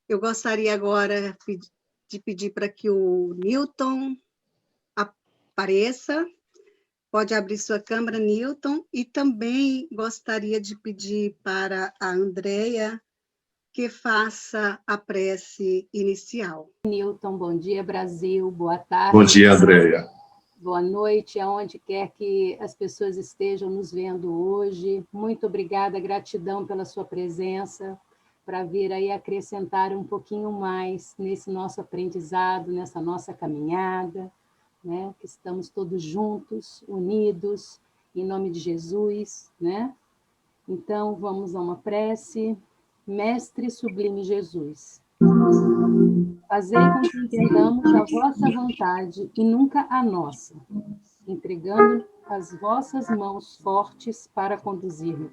Eu gostaria agora de pedir para que o Newton apareça. Pode abrir sua câmera, Newton, e também gostaria de pedir para a Andréia que faça a prece inicial. Newton, bom dia, Brasil, boa tarde. Bom dia, Andréia. Boa noite, aonde quer que as pessoas estejam nos vendo hoje. Muito obrigada, gratidão pela sua presença, para vir aí acrescentar um pouquinho mais nesse nosso aprendizado, nessa nossa caminhada, né? Que estamos todos juntos, unidos, em nome de Jesus, né? Então, vamos a uma prece. Mestre sublime Jesus, fazei com que entendamos a vossa vontade e nunca a nossa, entregando as vossas mãos fortes para conduzir-nos.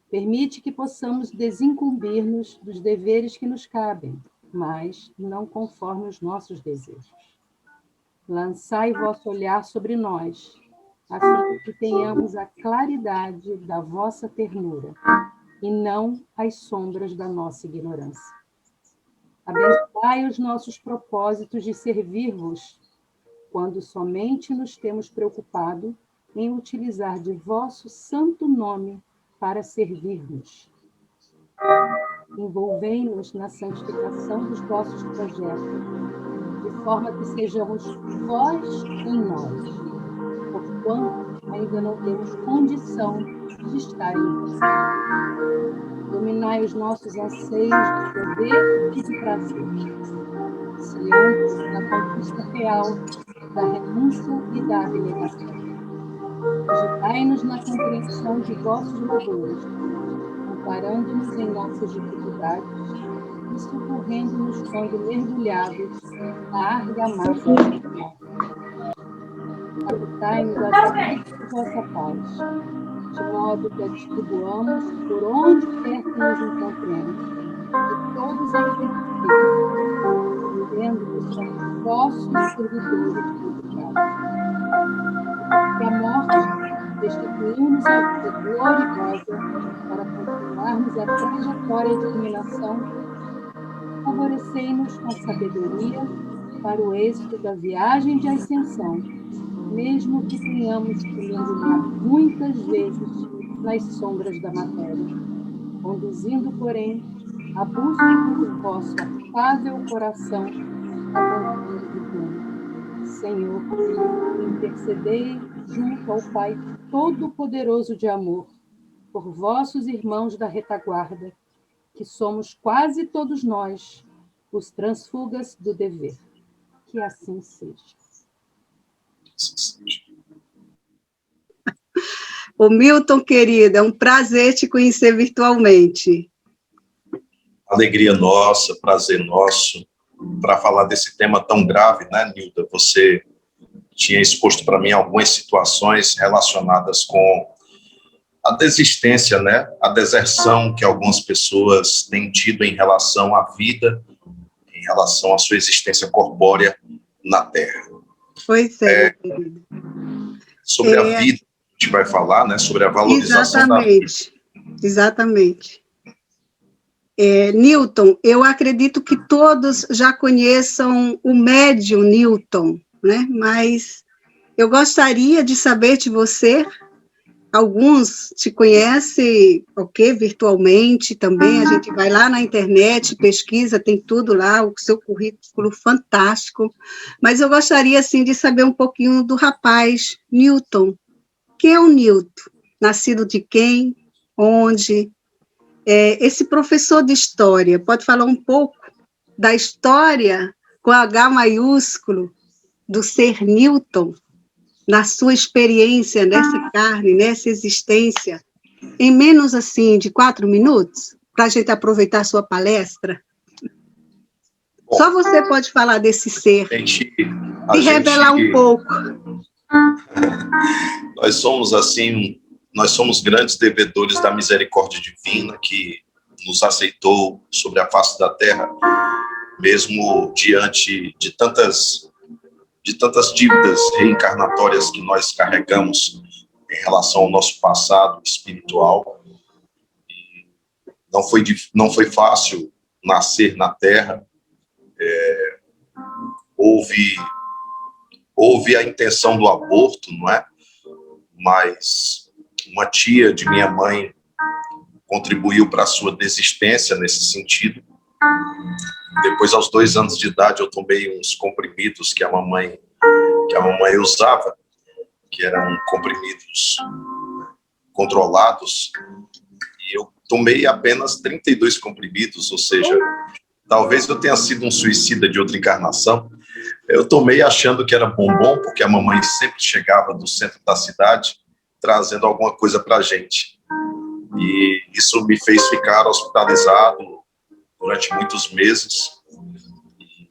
Permite que possamos desincumbir-nos dos deveres que nos cabem, mas não conforme os nossos desejos. Lançai vosso olhar sobre nós, a fim de que tenhamos a claridade da vossa ternura, e não as sombras da nossa ignorância. Abençoai os nossos propósitos de servir-vos, quando somente nos temos preocupado em utilizar de vosso santo nome para servir-nos. Envolvei-nos na santificação dos vossos projetos, de forma que sejamos vós em nós, porquanto ainda não temos condição de estar em vós. Dominai os nossos anseios de poder e de prazer, auxiliando-nos na conquista real da renúncia e da abnegação. Ajudai-nos na compreensão de vossos louvores, amparando-nos em nossas dificuldades e socorrendo-nos quando mergulhados na argamassa do mal. Habitai-nos através de vossa paz, de modo que a distribuamos por onde quer que nos encontremos, de todos aqueles que, vivendo que somos vossos servidores dedicados. Que a morte destituiu-nos a vida gloriosa para continuarmos a trajetória de iluminação, favorecei-nos com sabedoria para o êxito da viagem de ascensão, mesmo que tenhamos que mergulhar muitas vezes nas sombras da matéria, conduzindo, porém, a busca do vosso afável coração a concluir divino. Senhor, intercedei junto ao Pai Todo-Poderoso de amor, por vossos irmãos da retaguarda, que somos quase todos nós, os transfugas do dever. Que assim seja. Ô Milton, querida, é um prazer te conhecer virtualmente. Alegria nossa, prazer nosso, para falar desse tema tão grave, né, Nilda? Você tinha exposto para mim algumas situações relacionadas com a desistência, né, a deserção que algumas pessoas têm tido em relação à vida, em relação à sua existência corpórea na Terra. Pois é, querida. Sobre a vida, a gente vai falar, né, sobre a valorização da vida. Exatamente. Newton, eu acredito que todos já conheçam o médium Newton, né? Mas eu gostaria de saber de você. Alguns te conhecem, virtualmente também. A gente vai lá na internet, pesquisa, tem tudo lá, o seu currículo fantástico. Mas eu gostaria, assim, de saber um pouquinho do rapaz Newton. Quem é o Newton? Nascido de quem? Onde? Esse professor de história pode falar um pouco da história com H maiúsculo do ser Newton, na sua experiência nessa carne, nessa existência, em menos assim de 4 minutos, para a gente aproveitar a sua palestra? Bom, só você pode falar desse ser e revelar um pouco. Nós somos grandes devedores da misericórdia divina que nos aceitou sobre a face da terra, mesmo diante de tantas dívidas reencarnatórias que nós carregamos em relação ao nosso passado espiritual. E não foi fácil nascer na Terra, houve a intenção do aborto, não é? Mas uma tia de minha mãe contribuiu para a sua desistência nesse sentido. Depois, aos 2 anos de idade, eu tomei uns comprimidos que a mamãe usava, que eram comprimidos controlados, e eu tomei apenas 32 comprimidos, ou seja, talvez eu tenha sido um suicida de outra encarnação. Eu tomei achando que era bombom, porque a mamãe sempre chegava do centro da cidade trazendo alguma coisa para a gente. E isso me fez ficar hospitalizado durante muitos meses. E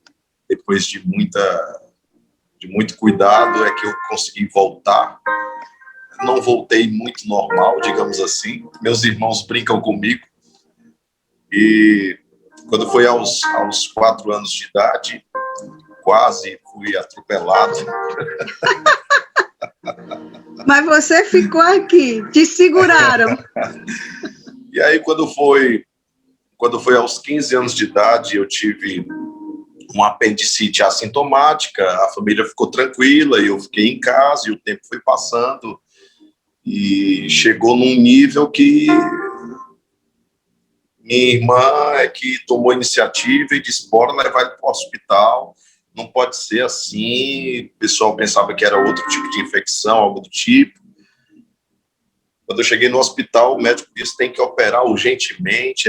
depois de muito cuidado é que eu consegui voltar. Não voltei muito normal, digamos assim. Meus irmãos brincam comigo. E quando foi aos 4 anos de idade, quase fui atropelado. Mas você ficou aqui, te seguraram. E aí, quando foi aos 15 anos de idade, eu tive uma apendicite assintomática, a família ficou tranquila, e eu fiquei em casa, e o tempo foi passando, e chegou num nível que minha irmã é que tomou a iniciativa e disse, bora levar ele para o hospital, não pode ser assim. O pessoal pensava que era outro tipo de infecção, algo do tipo. Quando eu cheguei no hospital, o médico disse, tem que operar urgentemente,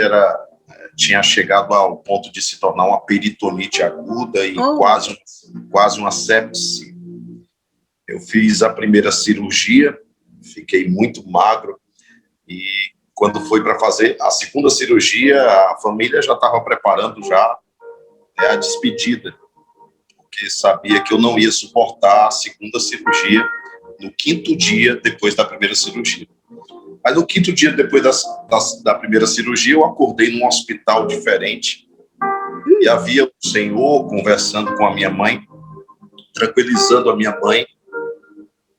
tinha chegado ao ponto de se tornar uma peritonite aguda e quase uma sepse. Eu fiz a primeira cirurgia, fiquei muito magro, e quando foi para fazer a segunda cirurgia, a família já estava preparando já a despedida, porque sabia que eu não ia suportar a segunda cirurgia no 5º dia depois da primeira cirurgia. Mas no 5º dia depois da primeira cirurgia, eu acordei num hospital diferente, e havia um senhor conversando com a minha mãe, tranquilizando a minha mãe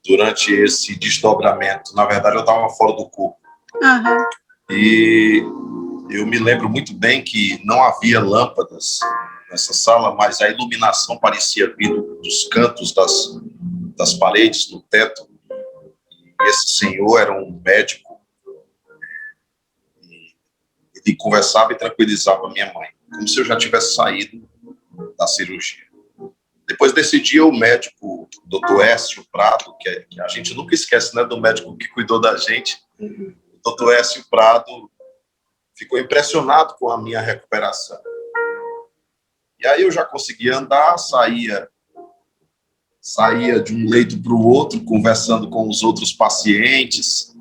durante esse desdobramento. Na verdade, eu estava fora do corpo. Uhum. E eu me lembro muito bem que não havia lâmpadas nessa sala, mas a iluminação parecia vir dos cantos das paredes, do teto. E esse senhor era um médico, e ele conversava e tranquilizava a minha mãe, como se eu já tivesse saído da cirurgia. Depois desse dia, o médico, Dr. Écio Prado, que a gente nunca esquece, né, do médico que cuidou da gente, o Dr. Écio Prado ficou impressionado com a minha recuperação. E aí eu já conseguia andar, saía de um leito para o outro, conversando com os outros pacientes,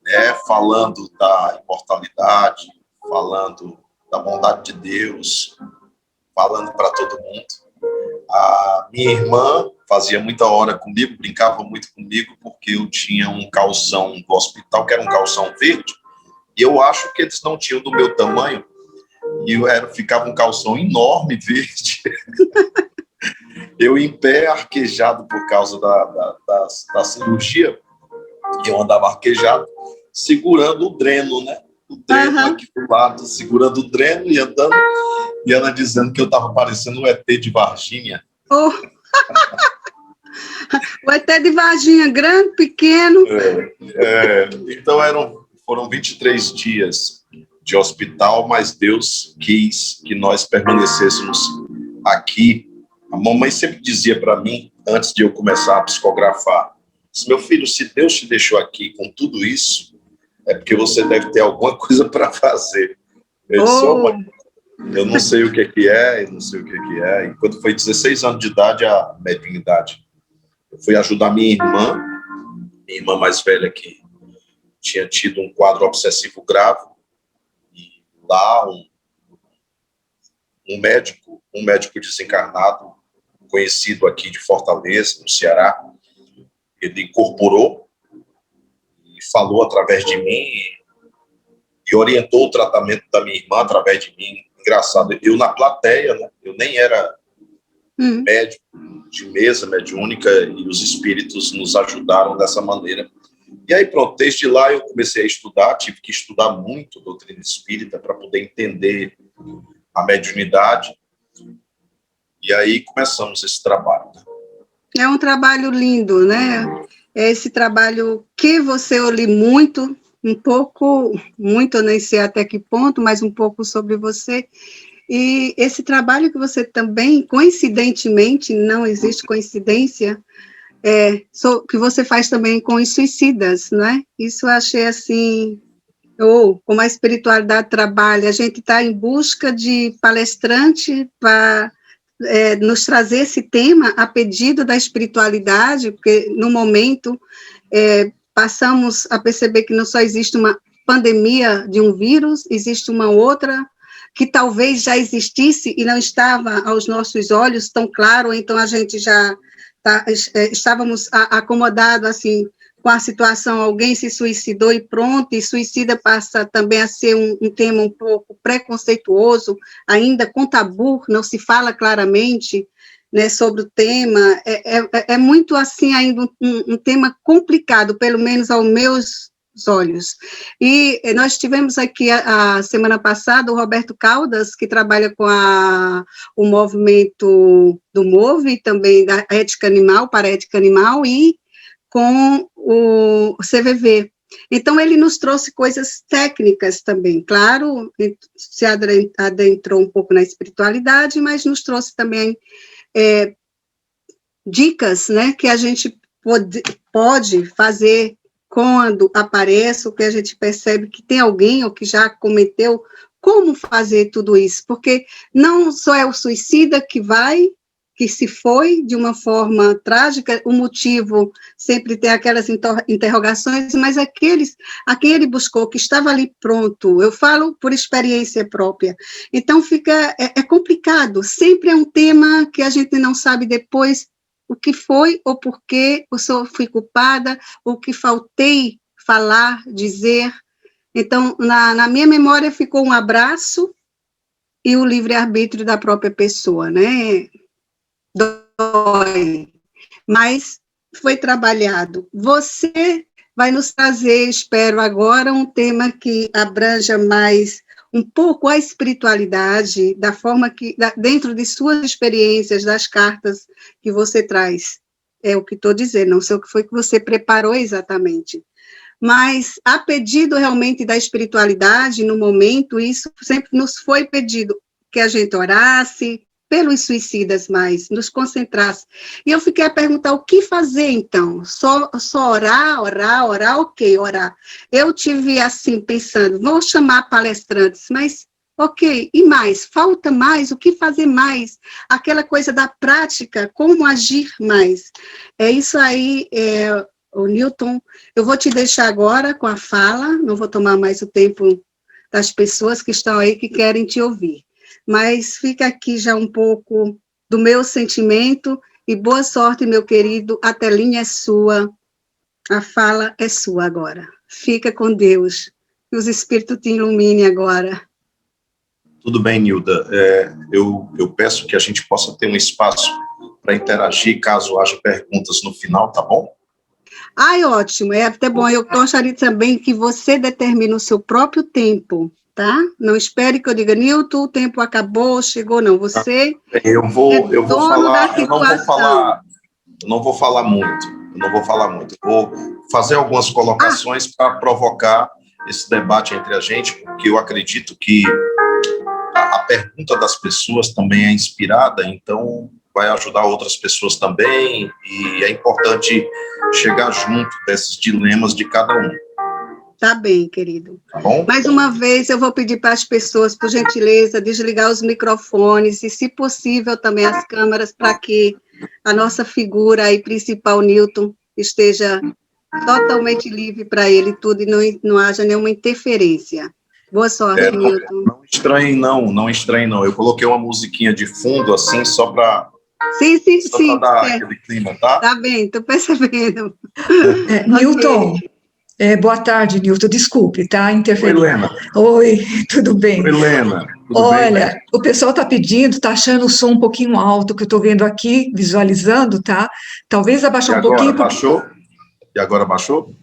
né, falando da imortalidade, falando da bondade de Deus, falando para todo mundo. A minha irmã fazia muita hora comigo, brincava muito comigo, porque eu tinha um calção do hospital, que era um calção verde, e eu acho que eles não tinham do meu tamanho, e ficava um calção enorme, verde. Eu em pé, arquejado por causa da cirurgia, eu andava arquejado, segurando o dreno, né? O dreno aqui do lado, segurando o dreno e andando, e ela dizendo que eu estava parecendo um ET de Varginha. Oh. O ET de Varginha, grande, pequeno. Então foram 23 dias de hospital, mas Deus quis que nós permanecêssemos aqui. A mamãe sempre dizia para mim, antes de eu começar a psicografar, disse, meu filho, se Deus te deixou aqui com tudo isso, é porque você deve ter alguma coisa para fazer. Eu disse, eu não sei o que é, eu não sei o que é. E quando foi 16 anos de idade, a mediunidade, eu fui ajudar minha irmã mais velha, que tinha tido um quadro obsessivo grave, e lá um médico desencarnado, conhecido aqui de Fortaleza, no Ceará, ele incorporou e falou através de mim e orientou o tratamento da minha irmã através de mim. Engraçado, eu na plateia, né, eu nem era médico de mesa mediúnica, e os espíritos nos ajudaram dessa maneira. E aí, pronto, desde lá eu comecei a estudar, tive que estudar muito doutrina espírita para poder entender a mediunidade, e aí começamos esse trabalho. É um trabalho lindo, né? É esse trabalho que eu li muito, muito, eu nem sei até que ponto, mas um pouco sobre você. E esse trabalho que você também, coincidentemente, não existe coincidência, que você faz também com os suicidas, né? Isso eu achei assim, como a espiritualidade trabalha, a gente está em busca de palestrante para nos trazer esse tema a pedido da espiritualidade, porque no momento passamos a perceber que não só existe uma pandemia de um vírus, existe uma outra que talvez já existisse e não estava aos nossos olhos tão claro, então a gente já estávamos acomodados assim, com a situação, alguém se suicidou e pronto, e suicida passa também a ser um tema um pouco preconceituoso, ainda com tabu, não se fala claramente, né, sobre o tema, é muito assim ainda um tema complicado, pelo menos aos meus olhos. E nós tivemos aqui a semana passada o Roberto Caldas, que trabalha com o movimento do MOVE, também da ética animal, para a ética animal, e com o CVV. Então, ele nos trouxe coisas técnicas também, claro, se adentrou um pouco na espiritualidade, mas nos trouxe também dicas, né, que a gente pode fazer quando aparece, ou que a gente percebe que tem alguém, ou que já cometeu, como fazer tudo isso, porque não só é o suicida que se foi de uma forma trágica, o motivo sempre tem aquelas interrogações, mas a quem ele buscou, que estava ali pronto, eu falo por experiência própria, então é complicado, sempre é um tema que a gente não sabe depois o que foi, ou por que eu fui culpada, o que faltei falar, dizer. Então, na minha memória ficou um abraço e o livre-arbítrio da própria pessoa, né? Dói, mas foi trabalhado. Você vai nos trazer, espero agora, um tema que abranja mais um pouco a espiritualidade, da forma que, dentro de suas experiências, das cartas que você traz. É o que estou dizendo, não sei o que foi que você preparou exatamente. Mas, a pedido realmente da espiritualidade, no momento, isso sempre nos foi pedido, que a gente orasse pelos suicidas mais, nos concentrasse. E eu fiquei a perguntar, o que fazer, então? Só orar, ok, orar. Eu tive, assim, pensando, vou chamar palestrantes, mas, ok, e mais? Falta mais? O que fazer mais? Aquela coisa da prática, como agir mais? É isso aí, o Newton, eu vou te deixar agora com a fala, não vou tomar mais o tempo das pessoas que estão aí, que querem te ouvir. Mas fica aqui já um pouco do meu sentimento, e boa sorte, meu querido, a telinha é sua, a fala é sua agora. Fica com Deus, que os Espíritos te iluminem agora. Tudo bem, Nilda. Eu peço que a gente possa ter um espaço para interagir, caso haja perguntas no final, tá bom? Ai, ótimo, é até bom. Eu gostaria também que você determine o seu próprio tempo, tá? Não espere que eu diga, Nilton, o tempo acabou, chegou, não. Você eu vou falar, eu não vou falar muito. Vou fazer algumas colocações para provocar esse debate entre a gente, porque eu acredito que a pergunta das pessoas também é inspirada, então vai ajudar outras pessoas também, e é importante chegar junto desses dilemas de cada um. Tá bem, querido. Tá bom? Mais uma vez, eu vou pedir para as pessoas, por gentileza, desligar os microfones e, se possível, também as câmeras, para que a nossa figura aí principal, Newton, esteja totalmente livre para ele tudo e não haja nenhuma interferência. Boa sorte, Newton. Não estranhe não. Eu coloquei uma musiquinha de fundo, assim, só para dar aquele clima, tá? Tá bem, estou percebendo. Newton, boa tarde, Newton, desculpe, tá? Interferindo. Oi, Helena. Oi, tudo bem? Oi, Helena. Olha, bem? O pessoal está pedindo, está achando o som um pouquinho alto, que eu estou vendo aqui, visualizando, tá? Talvez abaixar um pouquinho. Baixou? E agora baixou?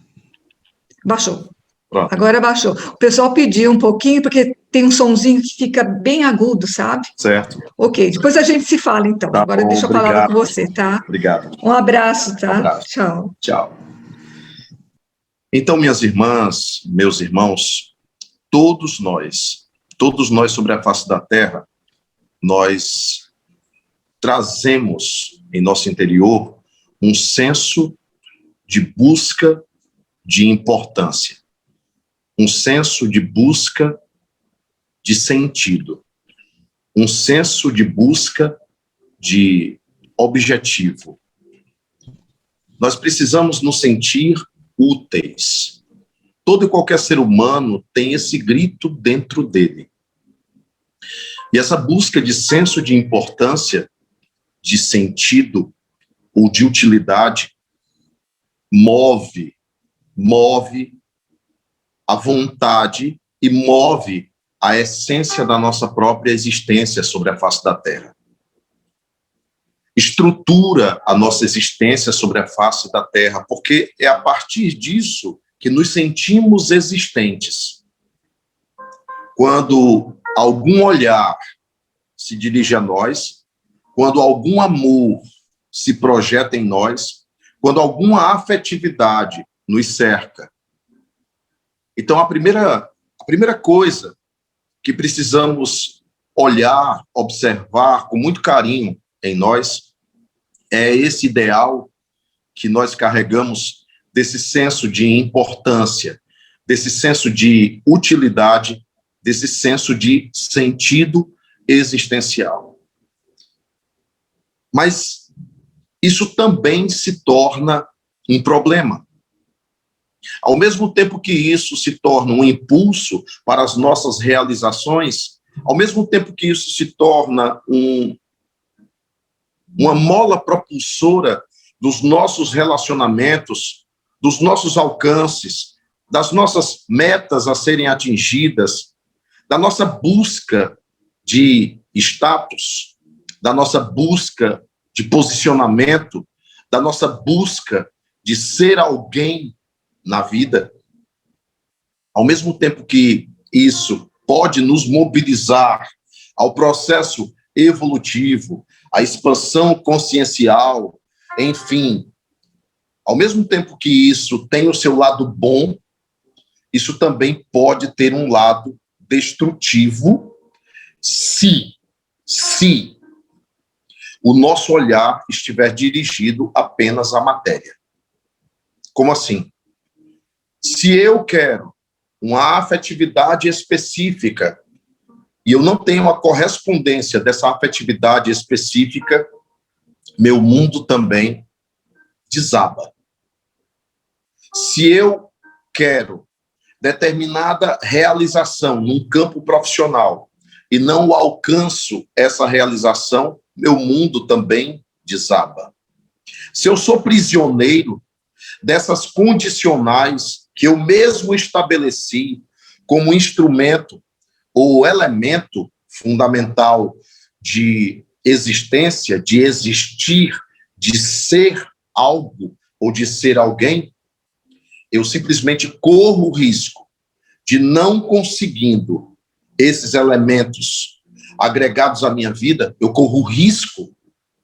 Baixou. Pronto. Agora baixou. O pessoal pediu um pouquinho, porque tem um sonzinho que fica bem agudo, sabe? Certo. Ok, depois a gente se fala, então. Tá Agora bom, deixa a palavra obrigado. com você, tá? Obrigado. Um abraço, tá? Um abraço. Tchau. Tchau. Então, minhas irmãs, meus irmãos, todos nós sobre a face da Terra, nós trazemos em nosso interior um senso de busca de importância, um senso de busca de sentido, um senso de busca de objetivo. Nós precisamos nos sentir úteis. Todo e qualquer ser humano tem esse grito dentro dele. E essa busca de senso de importância, de sentido ou de utilidade, move a vontade e move a essência da nossa própria existência sobre a face da Terra. Estrutura a nossa existência sobre a face da Terra, porque é a partir disso que nos sentimos existentes. Quando algum olhar se dirige a nós, quando algum amor se projeta em nós, quando alguma afetividade nos cerca. Então, a primeira coisa que precisamos olhar, observar com muito carinho em nós é esse ideal que nós carregamos desse senso de importância, desse senso de utilidade, desse senso de sentido existencial. Mas isso também se torna um problema. Ao mesmo tempo que isso se torna um impulso para as nossas realizações, ao mesmo tempo que isso se torna uma mola propulsora dos nossos relacionamentos, dos nossos alcances, das nossas metas a serem atingidas, da nossa busca de status, da nossa busca de posicionamento, da nossa busca de ser alguém na vida, ao mesmo tempo que isso pode nos mobilizar ao processo evolutivo, à expansão consciencial, enfim, ao mesmo tempo que isso tem o seu lado bom, isso também pode ter um lado destrutivo se o nosso olhar estiver dirigido apenas à matéria. Como assim? Se eu quero uma afetividade específica e eu não tenho a correspondência dessa afetividade específica, meu mundo também desaba. Se eu quero determinada realização num campo profissional e não alcanço essa realização, meu mundo também desaba. Se eu sou prisioneiro dessas condicionais que eu mesmo estabeleci como instrumento ou elemento fundamental de existência, de existir, de ser algo ou de ser alguém, eu simplesmente corro o risco de, não conseguindo esses elementos agregados à minha vida, eu corro o risco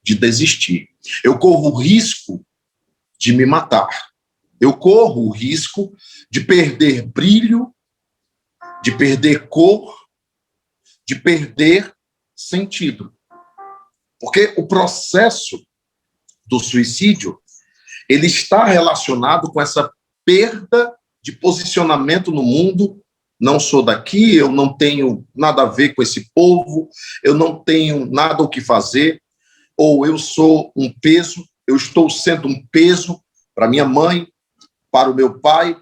de desistir. Eu corro o risco de me matar. Eu corro o risco de perder brilho, de perder cor, de perder sentido. Porque o processo do suicídio, ele está relacionado com essa perda de posicionamento no mundo. Não sou daqui, eu não tenho nada a ver com esse povo, eu não tenho nada o que fazer, ou eu sou um peso, eu estou sendo um peso para minha mãe, para o meu pai,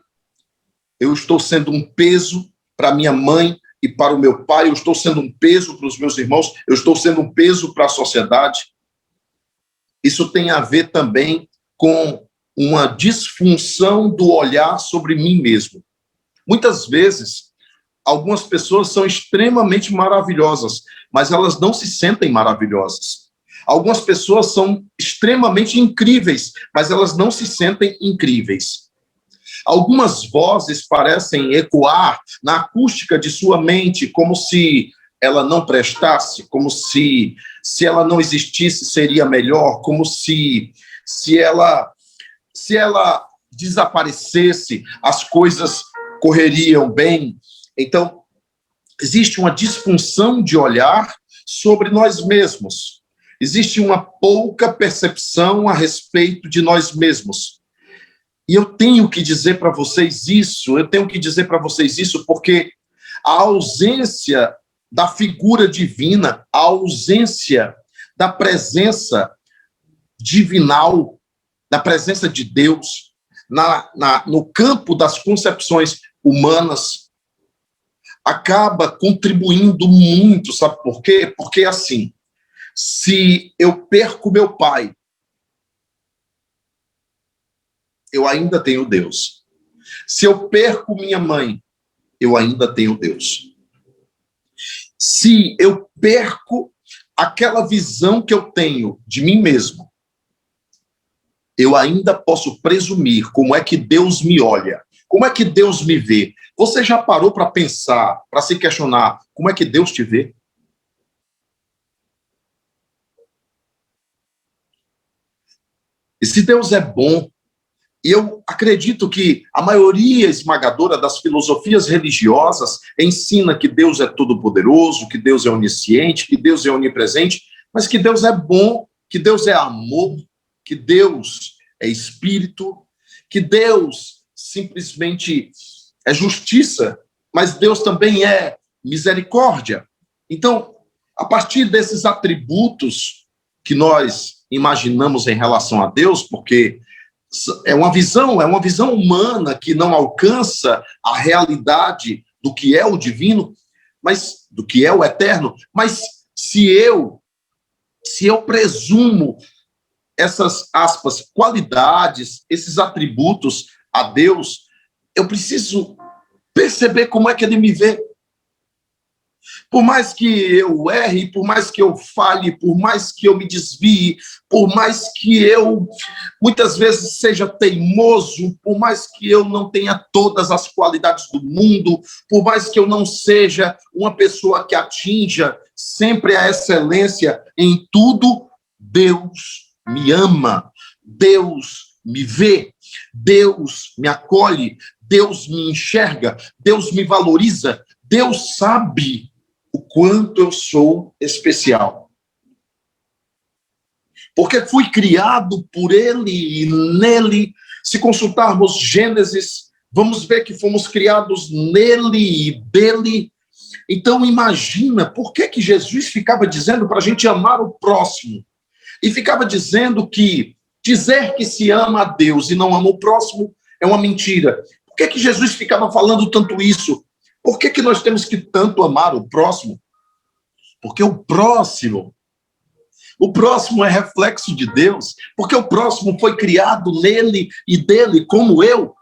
eu estou sendo um peso para minha mãe e para o meu pai, eu estou sendo um peso para os meus irmãos, eu estou sendo um peso para a sociedade. Isso tem a ver também com uma disfunção do olhar sobre mim mesmo. Muitas vezes, algumas pessoas são extremamente maravilhosas, mas elas não se sentem maravilhosas. Algumas pessoas são extremamente incríveis, mas elas não se sentem incríveis. Algumas vozes parecem ecoar na acústica de sua mente, como se ela não prestasse, como se ela não existisse seria melhor, como se ela desaparecesse, as coisas correriam bem. Então, existe uma disfunção de olhar sobre nós mesmos. Existe uma pouca percepção a respeito de nós mesmos. E eu tenho que dizer para vocês isso, porque a ausência da figura divina, a ausência da presença divinal, da presença de Deus, no campo das concepções humanas, acaba contribuindo muito, sabe por quê? Porque, assim, se eu perco meu pai, eu ainda tenho Deus. Se eu perco minha mãe, eu ainda tenho Deus. Se eu perco aquela visão que eu tenho de mim mesmo, eu ainda posso presumir como é que Deus me olha, como é que Deus me vê. Você já parou para pensar, para se questionar, como é que Deus te vê? E se Deus é bom, e eu acredito que a maioria esmagadora das filosofias religiosas ensina que Deus é todo-poderoso, que Deus é onisciente, que Deus é onipresente, mas que Deus é bom, que Deus é amor, que Deus é espírito, que Deus simplesmente é justiça, mas Deus também é misericórdia. Então, a partir desses atributos que nós imaginamos em relação a Deus, porque é uma visão humana que não alcança a realidade do que é o divino, mas do que é o eterno. Mas se eu presumo essas, aspas, qualidades, esses atributos a Deus, eu preciso perceber como é que ele me vê. Por mais que eu erre, por mais que eu falhe, por mais que eu me desvie, por mais que eu muitas vezes seja teimoso, por mais que eu não tenha todas as qualidades do mundo, por mais que eu não seja uma pessoa que atinja sempre a excelência em tudo, Deus me ama, Deus me vê, Deus me acolhe, Deus me enxerga, Deus me valoriza, Deus sabe o quanto eu sou especial. Porque fui criado por Ele e nele. Se consultarmos Gênesis, vamos ver que fomos criados nele e dele. Então imagina, por que Jesus ficava dizendo para a gente amar o próximo? E ficava dizendo que dizer que se ama a Deus e não ama o próximo é uma mentira. Por que Jesus ficava falando tanto isso? Por que nós temos que tanto amar o próximo? Porque o próximo é reflexo de Deus, porque o próximo foi criado nele e dele como eu.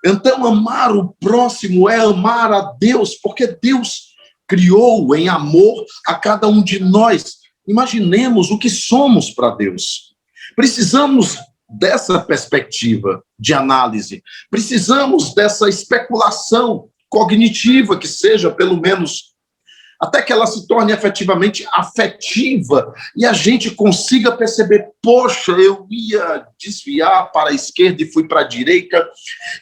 Então, amar o próximo é amar a Deus, porque Deus criou em amor a cada um de nós. Imaginemos o que somos para Deus. Precisamos dessa perspectiva de análise, precisamos dessa especulação cognitiva, que seja, pelo menos, até que ela se torne efetivamente afetiva e a gente consiga perceber, poxa, eu ia desviar para a esquerda e fui para a direita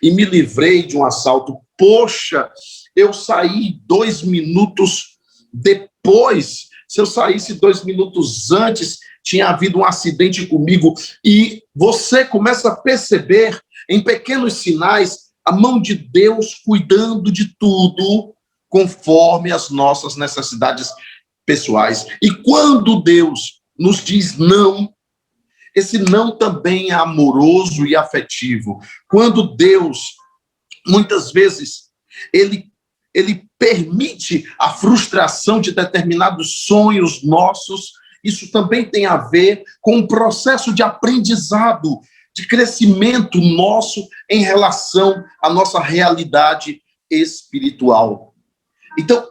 e me livrei de um assalto. Poxa, eu saí 2 minutos depois, se eu saísse 2 minutos antes, tinha havido um acidente comigo. E você começa a perceber em pequenos sinais a mão de Deus cuidando de tudo conforme as nossas necessidades pessoais. E quando Deus nos diz não, esse não também é amoroso e afetivo. Quando Deus, muitas vezes, ele permite a frustração de determinados sonhos nossos, isso também tem a ver com um processo de aprendizado, de crescimento nosso em relação à nossa realidade espiritual. Então,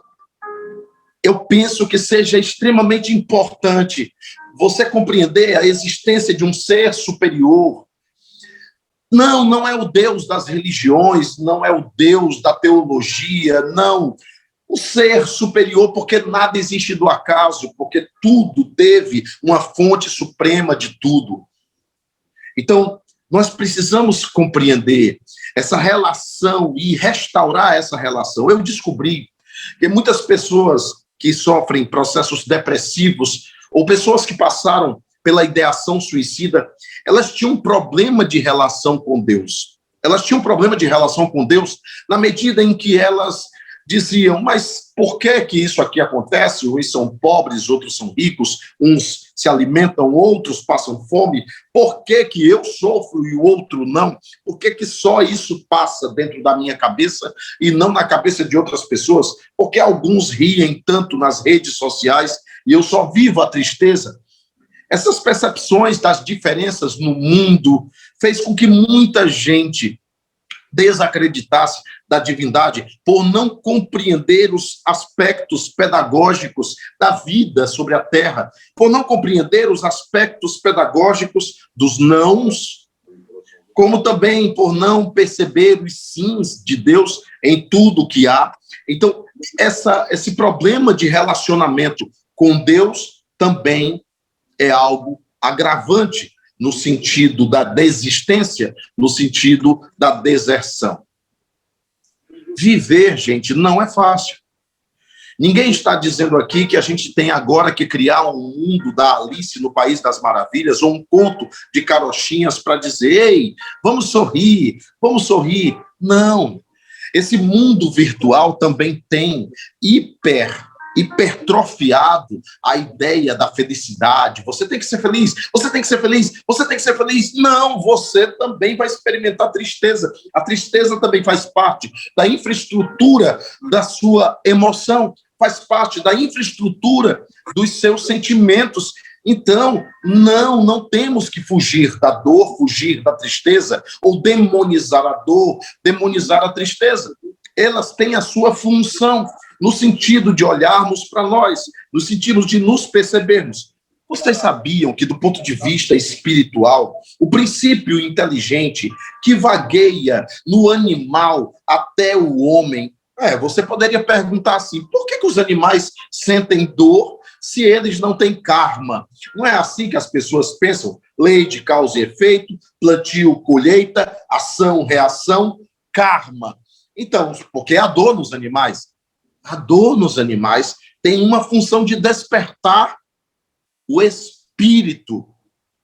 eu penso que seja extremamente importante você compreender a existência de um ser superior, Não, não é o Deus das religiões, não é o Deus da teologia, não. O ser superior, porque nada existe do acaso, porque tudo teve uma fonte suprema de tudo. Então, nós precisamos compreender essa relação e restaurar essa relação. Eu descobri que muitas pessoas que sofrem processos depressivos ou pessoas que passaram pela ideação suicida, elas tinham um problema de relação com Deus. Elas tinham um problema de relação com Deus na medida em que elas diziam, mas por que isso aqui acontece? Uns são pobres, outros são ricos, uns se alimentam, outros passam fome. Por que eu sofro e o outro não? Por que só isso passa dentro da minha cabeça e não na cabeça de outras pessoas? Porque alguns riem tanto nas redes sociais e eu só vivo a tristeza. Essas percepções das diferenças no mundo fez com que muita gente desacreditasse da divindade por não compreender os aspectos pedagógicos da vida sobre a Terra, por não compreender os aspectos pedagógicos dos nãos, como também por não perceber os sims de Deus em tudo que há. Então, esse problema de relacionamento com Deus também é algo agravante no sentido da desistência, no sentido da deserção. Viver, gente, não é fácil. Ninguém está dizendo aqui que a gente tem agora que criar um mundo da Alice no País das Maravilhas ou um conto de carochinhas para dizer, ei, vamos sorrir, vamos sorrir. Não. Esse mundo virtual também tem hipertrofiado a ideia da felicidade. Você tem que ser feliz, você tem que ser feliz, você tem que ser feliz. Não, você também vai experimentar tristeza. A tristeza também faz parte da infraestrutura da sua emoção, faz parte da infraestrutura dos seus sentimentos. Então, não temos que fugir da dor, fugir da tristeza, ou demonizar a dor, demonizar a tristeza. Elas têm a sua função, no sentido de olharmos para nós, no sentido de nos percebermos. Vocês sabiam que, do ponto de vista espiritual, o princípio inteligente que vagueia no animal até o homem, você poderia perguntar assim, por que os animais sentem dor se eles não têm karma? Não é assim que as pessoas pensam? Lei de causa e efeito, plantio, colheita, ação, reação, karma. Então, porque a dor nos animais? A dor nos animais tem uma função de despertar o espírito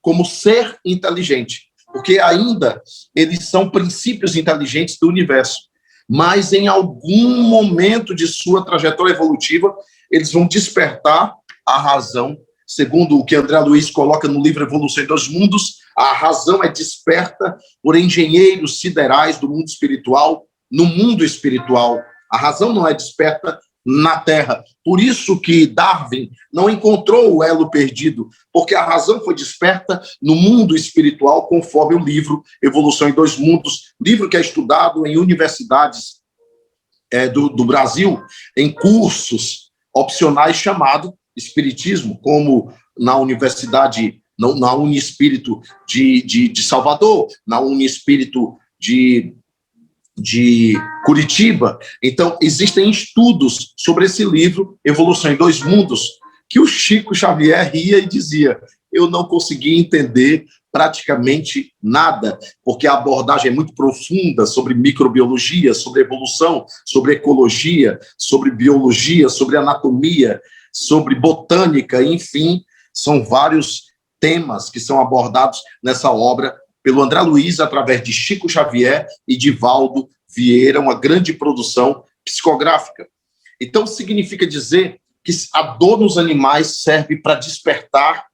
como ser inteligente, porque ainda eles são princípios inteligentes do universo, mas em algum momento de sua trajetória evolutiva, eles vão despertar a razão, segundo o que André Luiz coloca no livro Evolução em Dois Mundos, a razão é desperta por engenheiros siderais do mundo espiritual, no mundo espiritual. A razão não é desperta na Terra. Por isso que Darwin não encontrou o elo perdido, porque a razão foi desperta no mundo espiritual, conforme o livro Evolução em Dois Mundos, livro que é estudado em universidades do Brasil, em cursos opcionais chamado Espiritismo, como na Universidade, na Uniespírito de Salvador, na Uniespírito de Curitiba. Então, existem estudos sobre esse livro, Evolução em Dois Mundos, que o Chico Xavier ria e dizia, eu não consegui entender praticamente nada, porque a abordagem é muito profunda sobre microbiologia, sobre evolução, sobre ecologia, sobre biologia, sobre anatomia, sobre botânica, enfim, são vários temas que são abordados nessa obra pelo André Luiz, através de Chico Xavier e de Valdo Vieira, uma grande produção psicográfica. Então, significa dizer que a dor nos animais serve para despertar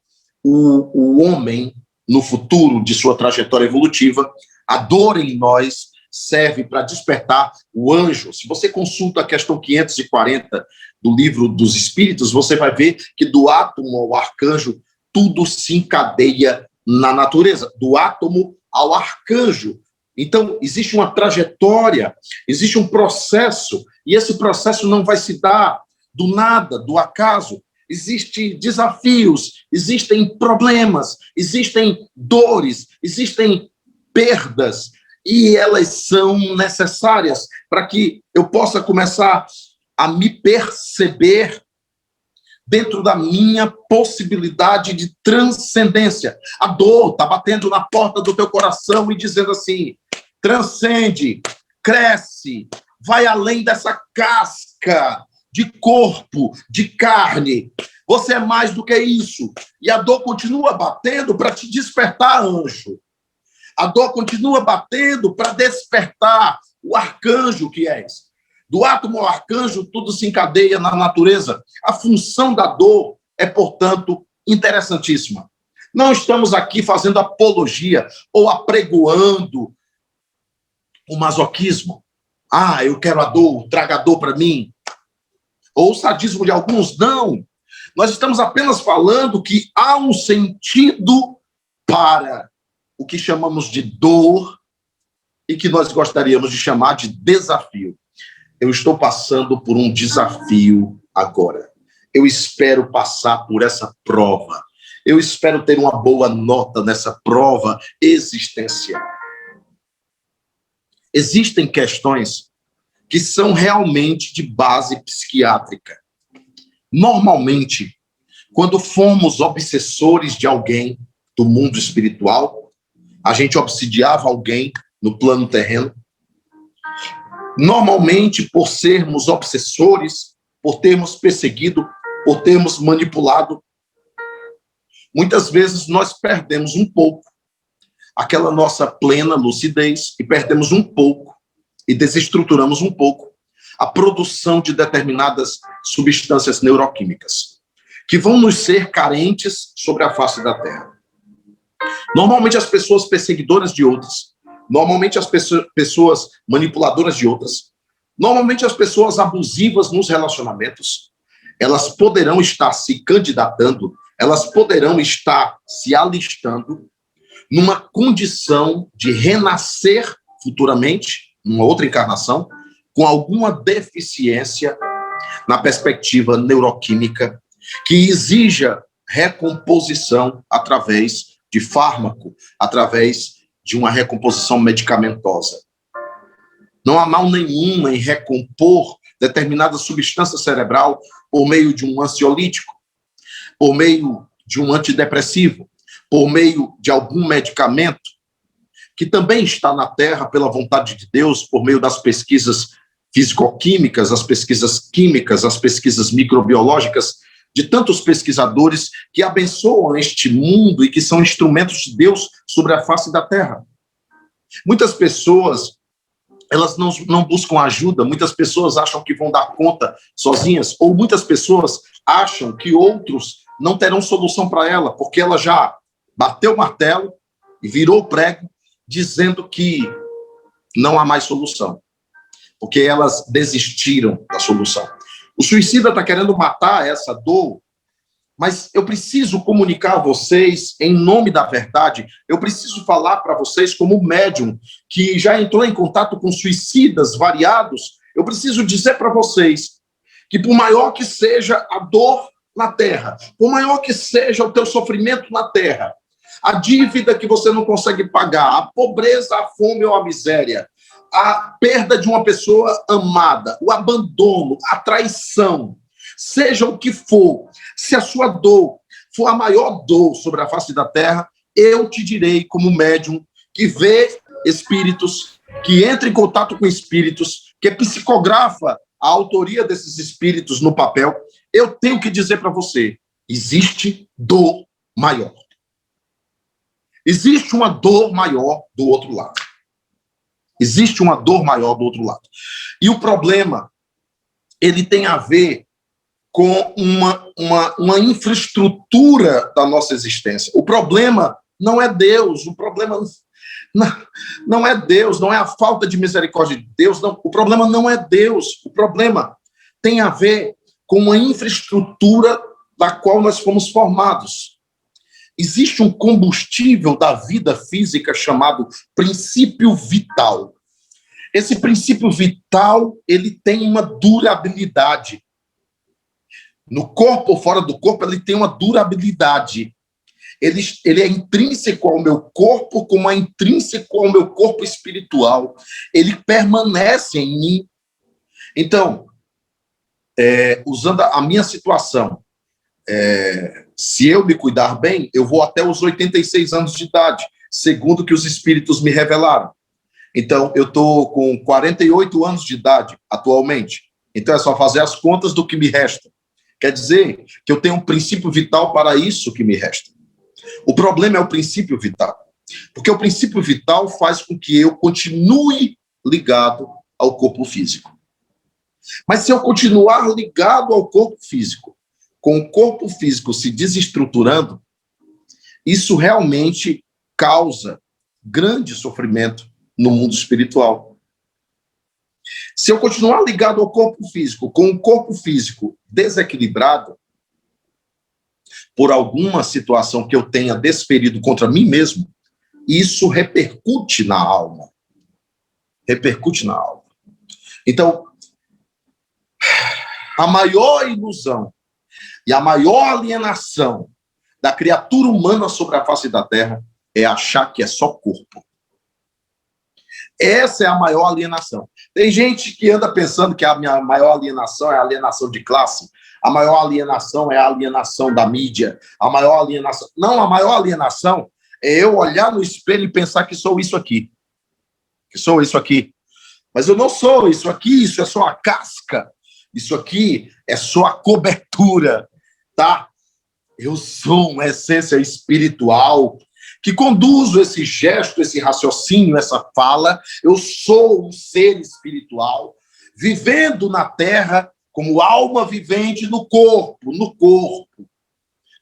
o homem no futuro de sua trajetória evolutiva. A dor em nós serve para despertar o anjo. Se você consulta a questão 540 do Livro dos Espíritos, você vai ver que do átomo ao arcanjo, tudo se encadeia na natureza, do átomo ao arcanjo. Então, existe uma trajetória, existe um processo, e esse processo não vai se dar do nada, do acaso. Existem desafios, existem problemas, existem dores, existem perdas, e elas são necessárias para que eu possa começar a me perceber dentro da minha possibilidade de transcendência. A dor está batendo na porta do teu coração e dizendo assim: transcende, cresce, vai além dessa casca de corpo, de carne. Você é mais do que isso. E a dor continua batendo para te despertar, anjo. A dor continua batendo para despertar o arcanjo que és. Do átomo ao arcanjo, tudo se encadeia na natureza. A função da dor é, portanto, interessantíssima. Não estamos aqui fazendo apologia ou apregoando o masoquismo. Ah, eu quero a dor, traga a dor para mim. Ou o sadismo de alguns, não. Nós estamos apenas falando que há um sentido para o que chamamos de dor e que nós gostaríamos de chamar de desafio. Eu estou passando por um desafio agora. Eu espero passar por essa prova. Eu espero ter uma boa nota nessa prova existencial. Existem questões que são realmente de base psiquiátrica. Normalmente, quando fomos obsessores de alguém do mundo espiritual, a gente obsidiava alguém no plano terreno. Normalmente, por sermos obsessores, por termos perseguido, por termos manipulado, muitas vezes nós perdemos um pouco aquela nossa plena lucidez e perdemos um pouco e desestruturamos um pouco a produção de determinadas substâncias neuroquímicas que vão nos ser carentes sobre a face da Terra. Normalmente as pessoas perseguidoras de outras, normalmente as pessoas manipuladoras de outras, normalmente as pessoas abusivas nos relacionamentos, elas poderão estar se candidatando, elas poderão estar se alistando numa condição de renascer futuramente, numa outra encarnação, com alguma deficiência na perspectiva neuroquímica que exija recomposição através de fármaco, através de uma recomposição medicamentosa. Não há mal nenhum em recompor determinada substância cerebral por meio de um ansiolítico, por meio de um antidepressivo, por meio de algum medicamento que também está na Terra pela vontade de Deus, por meio das pesquisas fisicoquímicas, as pesquisas químicas, as pesquisas microbiológicas, de tantos pesquisadores que abençoam este mundo e que são instrumentos de Deus sobre a face da Terra. Muitas pessoas, elas não buscam ajuda, muitas pessoas acham que vão dar conta sozinhas, ou muitas pessoas acham que outros não terão solução para ela, porque ela já bateu o martelo e virou o prego, dizendo que não há mais solução, porque elas desistiram da solução. O suicida está querendo matar essa dor, mas eu preciso comunicar a vocês, em nome da verdade, eu preciso falar para vocês como médium, que já entrou em contato com suicidas variados, eu preciso dizer para vocês que por maior que seja a dor na Terra, por maior que seja o teu sofrimento na Terra, a dívida que você não consegue pagar, a pobreza, a fome ou a miséria, a perda de uma pessoa amada, o abandono, a traição, seja o que for, se a sua dor for a maior dor sobre a face da Terra, eu te direi como médium que vê espíritos, que entra em contato com espíritos, que psicografa a autoria desses espíritos no papel, eu tenho que dizer para você, existe dor maior. Existe uma dor maior do outro lado. Existe uma dor maior do outro lado. E o problema, ele tem a ver com uma infraestrutura da nossa existência. O problema não é Deus, o problema não é Deus, não é a falta de misericórdia de Deus, não, o problema não é Deus, o problema tem a ver com uma infraestrutura da qual nós fomos formados. Existe um combustível da vida física chamado princípio vital. Esse princípio vital, ele tem uma durabilidade. No corpo ou fora do corpo, ele tem uma durabilidade. ele é intrínseco ao meu corpo, como é intrínseco ao meu corpo espiritual. Ele permanece em mim. Então, usando a minha situação, se eu me cuidar bem, eu vou até os 86 anos de idade, segundo o que os espíritos me revelaram. Então, eu estou com 48 anos de idade atualmente. Então, é só fazer as contas do que me resta. Quer dizer que eu tenho um princípio vital para isso que me resta. O problema é o princípio vital. Porque o princípio vital faz com que eu continue ligado ao corpo físico. Mas se eu continuar ligado ao corpo físico, com o corpo físico se desestruturando, isso realmente causa grande sofrimento no mundo espiritual. Se eu continuar ligado ao corpo físico, com o corpo físico desequilibrado, por alguma situação que eu tenha desferido contra mim mesmo, isso repercute na alma. Repercute na alma. Então, a maior ilusão e a maior alienação da criatura humana sobre a face da Terra é achar que é só corpo. Essa é a maior alienação. Tem gente que anda pensando que a minha maior alienação é a alienação de classe, a maior alienação é a alienação da mídia, a maior alienação... Não, a maior alienação é eu olhar no espelho e pensar que sou isso aqui. Que sou isso aqui. Mas eu não sou isso aqui, isso é só a casca. Isso aqui é só a cobertura, tá? Eu sou uma essência espiritual que conduzo esse gesto, esse raciocínio, essa fala. Eu sou um ser espiritual, vivendo na Terra como alma vivente no corpo.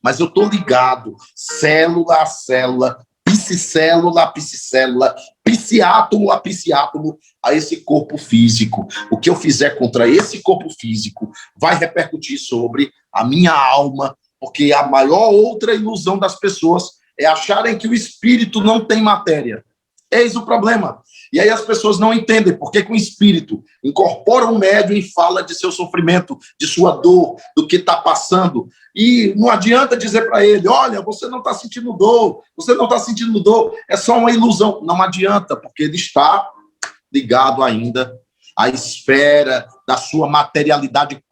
Mas eu estou ligado, célula a célula, psicélula a psicélula, psiátomo a psiátomo, a esse corpo físico. O que eu fizer contra esse corpo físico vai repercutir sobre a minha alma, porque a maior outra ilusão das pessoas é acharem que o espírito não tem matéria. Eis o problema. E aí as pessoas não entendem por que o espírito incorpora um médium e fala de seu sofrimento, de sua dor, do que está passando. E não adianta dizer para ele, olha, você não está sentindo dor, é só uma ilusão. Não adianta, porque ele está ligado ainda à esfera da sua materialidade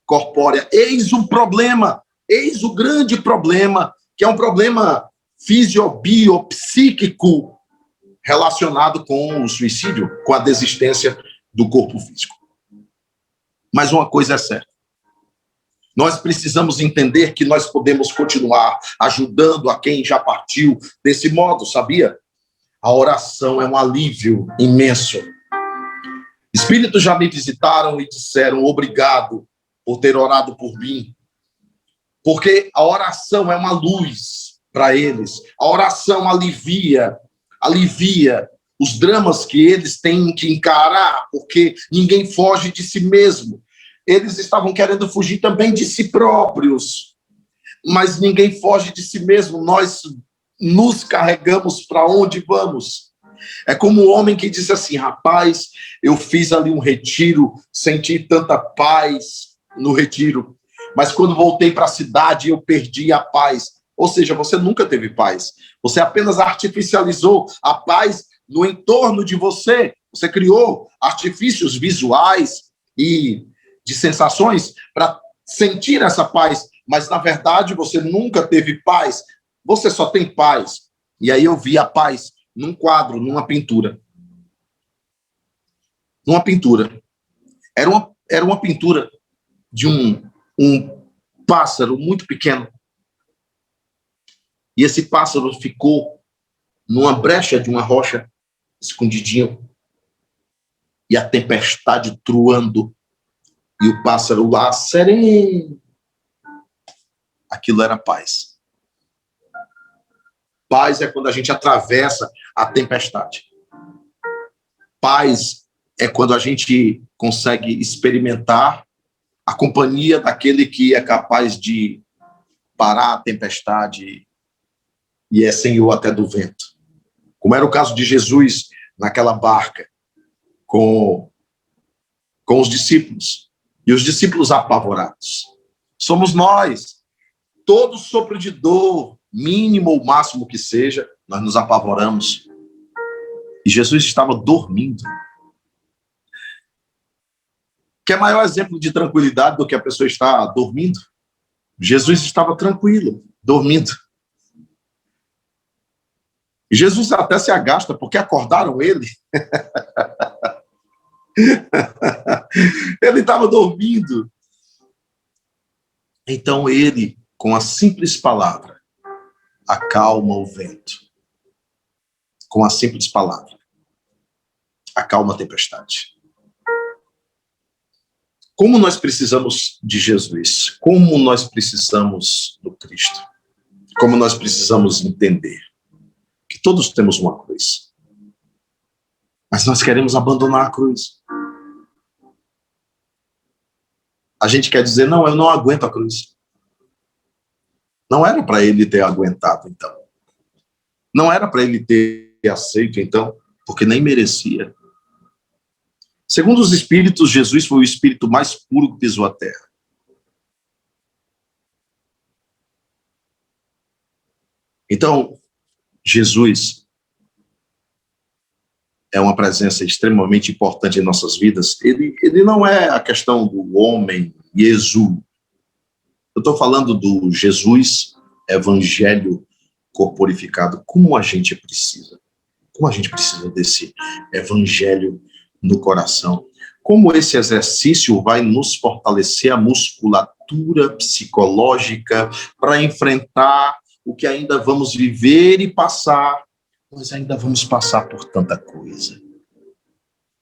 corpórea. Eis o problema, eis o grande problema, que é um problema fisiobio-psíquico relacionado com o suicídio, com a desistência do corpo físico. Mas uma coisa é certa. Nós precisamos entender que nós podemos continuar ajudando a quem já partiu desse modo, sabia? A oração é um alívio imenso. Espíritos já me visitaram e disseram obrigado por ter orado por mim, porque a oração é uma luz para eles. A oração alivia os dramas que eles têm que encarar, porque ninguém foge de si mesmo. Eles estavam querendo fugir também de si próprios, mas ninguém foge de si mesmo. Nós nos carregamos para onde vamos. É como um homem que disse assim, rapaz, eu fiz ali um retiro, senti tanta paz no retiro, mas quando voltei para a cidade eu perdi a paz. Ou seja, você nunca teve paz. Você apenas artificializou a paz no entorno de você. Você criou artifícios visuais e de sensações para sentir essa paz. Mas, na verdade, você nunca teve paz. Você só tem paz. E aí eu vi a paz num quadro, numa pintura. Numa pintura. Era uma pintura de um pássaro muito pequeno. E esse pássaro ficou numa brecha de uma rocha, escondidinho, e a tempestade truando, e o pássaro lá sereno. Aquilo era paz. Paz é quando a gente atravessa a tempestade. Paz é quando a gente consegue experimentar a companhia daquele que é capaz de parar a tempestade e é senhor até do vento. Como era o caso de Jesus naquela barca com os discípulos. E os discípulos apavorados. Somos nós. todo sopro de dor, mínimo ou máximo que seja, nós nos apavoramos. E Jesus estava dormindo. Quer maior exemplo de tranquilidade do que a pessoa estar dormindo? Jesus estava tranquilo, dormindo. Jesus até se agasta porque acordaram ele. Ele estava dormindo. Então ele, com a simples palavra, acalma o vento. Com a simples palavra, acalma a tempestade. Como nós precisamos de Jesus, como nós precisamos do Cristo, como nós precisamos entender que todos temos uma cruz, mas nós queremos abandonar a cruz. A gente quer dizer, não, eu não aguento a cruz. Não era para ele ter aguentado, então. Não era para ele ter aceito, então, porque nem merecia. Segundo os espíritos, Jesus foi o espírito mais puro que pisou a terra. Então, Jesus é uma presença extremamente importante em nossas vidas. Ele não é a questão do homem, Jesus. Eu estou falando do Jesus, evangelho corporificado. Como a gente precisa desse evangelho no coração. Como esse exercício vai nos fortalecer a musculatura psicológica para enfrentar o que ainda vamos viver e passar. Nós ainda vamos passar por tanta coisa.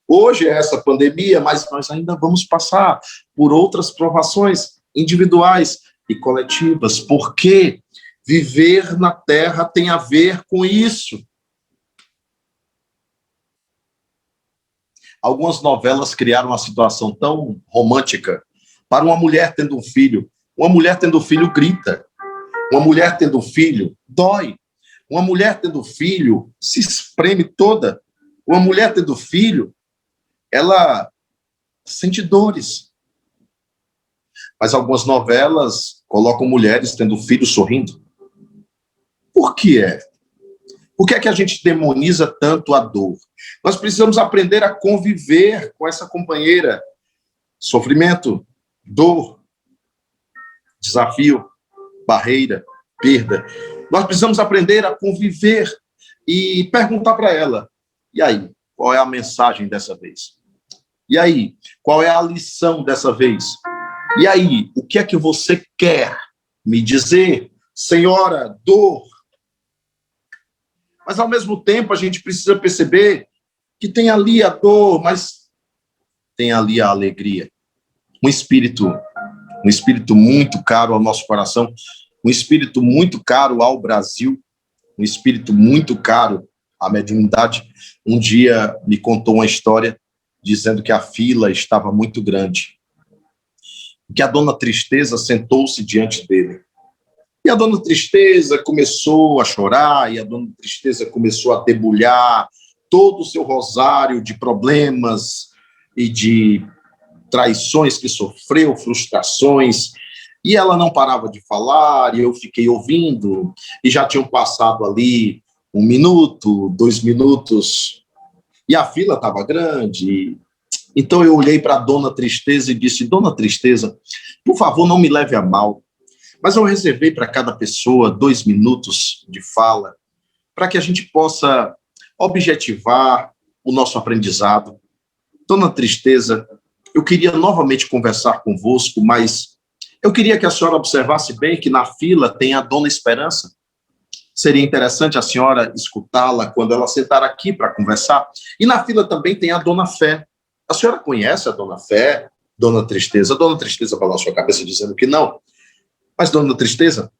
Hoje é essa pandemia, mas nós ainda vamos passar por outras provações individuais e coletivas, porque viver na Terra tem a ver com isso. Algumas novelas criaram uma situação tão romântica para uma mulher tendo um filho. Uma mulher tendo um filho grita. Uma mulher tendo um filho dói. Uma mulher tendo filho se espreme toda. Uma mulher tendo filho, ela sente dores. Mas algumas novelas colocam mulheres tendo filho sorrindo. Por que é? Por que é que a gente demoniza tanto a dor? Nós precisamos aprender a conviver com essa companheira. Sofrimento, dor, desafio, barreira, perda. Nós precisamos aprender a conviver e perguntar para ela, e aí, qual é a mensagem dessa vez? E aí, qual é a lição dessa vez? E aí, o que é que você quer me dizer? Senhora, dor. Mas, ao mesmo tempo, a gente precisa perceber que tem ali a dor, mas tem ali a alegria. Um espírito muito caro ao nosso coração, um espírito muito caro ao Brasil, um espírito muito caro à mediunidade. Um dia me contou uma história dizendo que a fila estava muito grande, que a dona Tristeza sentou-se diante dele. E a dona Tristeza começou a chorar, e a dona Tristeza começou a debulhar todo o seu rosário de problemas e de traições que sofreu, frustrações, e ela não parava de falar, e eu fiquei ouvindo, e já tinham passado ali 1 minuto, 2 minutos, e a fila estava grande. Então eu olhei para a dona Tristeza e disse, dona Tristeza, por favor, não me leve a mal, mas eu reservei para cada pessoa 2 minutos de fala, para que a gente possa objetivar o nosso aprendizado. Dona Tristeza, eu queria novamente conversar convosco, mas eu queria que a senhora observasse bem que na fila tem a Dona Esperança. Seria interessante a senhora escutá-la quando ela sentar aqui para conversar. E na fila também tem a Dona Fé. A senhora conhece a Dona Fé, Dona Tristeza? A Dona Tristeza balançou a cabeça dizendo que não. Mas Dona Tristeza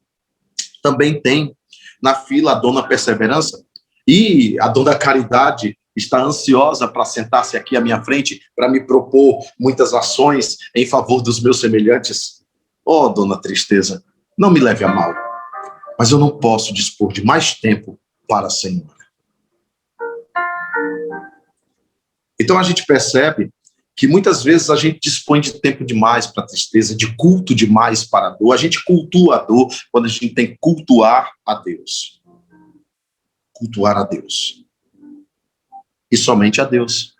também tem na fila a Dona Perseverança. E a Dona Caridade está ansiosa para sentar-se aqui à minha frente para me propor muitas ações em favor dos meus semelhantes. Oh, Dona Tristeza, não me leve a mal, mas eu não posso dispor de mais tempo para a senhora. Então a gente percebe que muitas vezes a gente dispõe de tempo demais para a tristeza, de culto demais para a dor. A gente cultua a dor quando a gente tem que cultuar a Deus. Cultuar a Deus. E somente a Deus.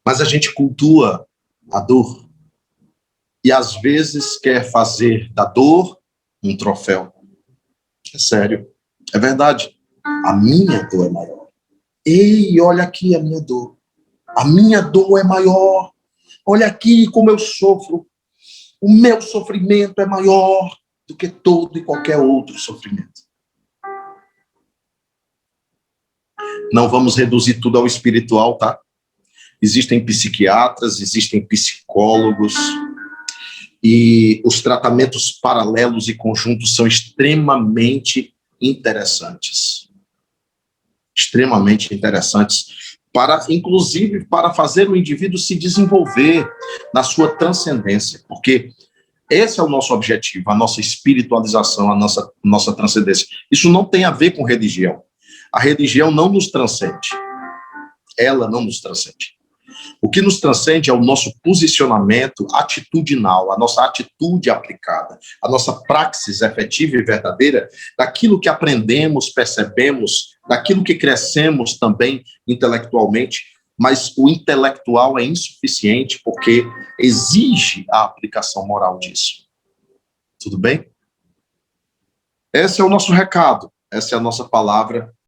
Mas a gente cultua a dor. E às vezes quer fazer da dor um troféu. É sério. É verdade. A minha dor é maior. Ei, olha aqui a minha dor. A minha dor é maior. Olha aqui como eu sofro. O meu sofrimento é maior do que todo e qualquer outro sofrimento. Não vamos reduzir tudo ao espiritual, tá? Existem psiquiatras, existem psicólogos, e os tratamentos paralelos e conjuntos são extremamente interessantes. Extremamente interessantes. Inclusive, para fazer o indivíduo se desenvolver na sua transcendência, porque esse é o nosso objetivo, a nossa espiritualização, a nossa transcendência. Isso não tem a ver com religião. A religião não nos transcende. Ela não nos transcende. O que nos transcende é o nosso posicionamento atitudinal, a nossa atitude aplicada, a nossa praxis efetiva e verdadeira daquilo que aprendemos, percebemos, daquilo que crescemos também intelectualmente, mas o intelectual é insuficiente porque exige a aplicação moral disso. Tudo bem? Esse é o nosso recado, essa é a nossa palavra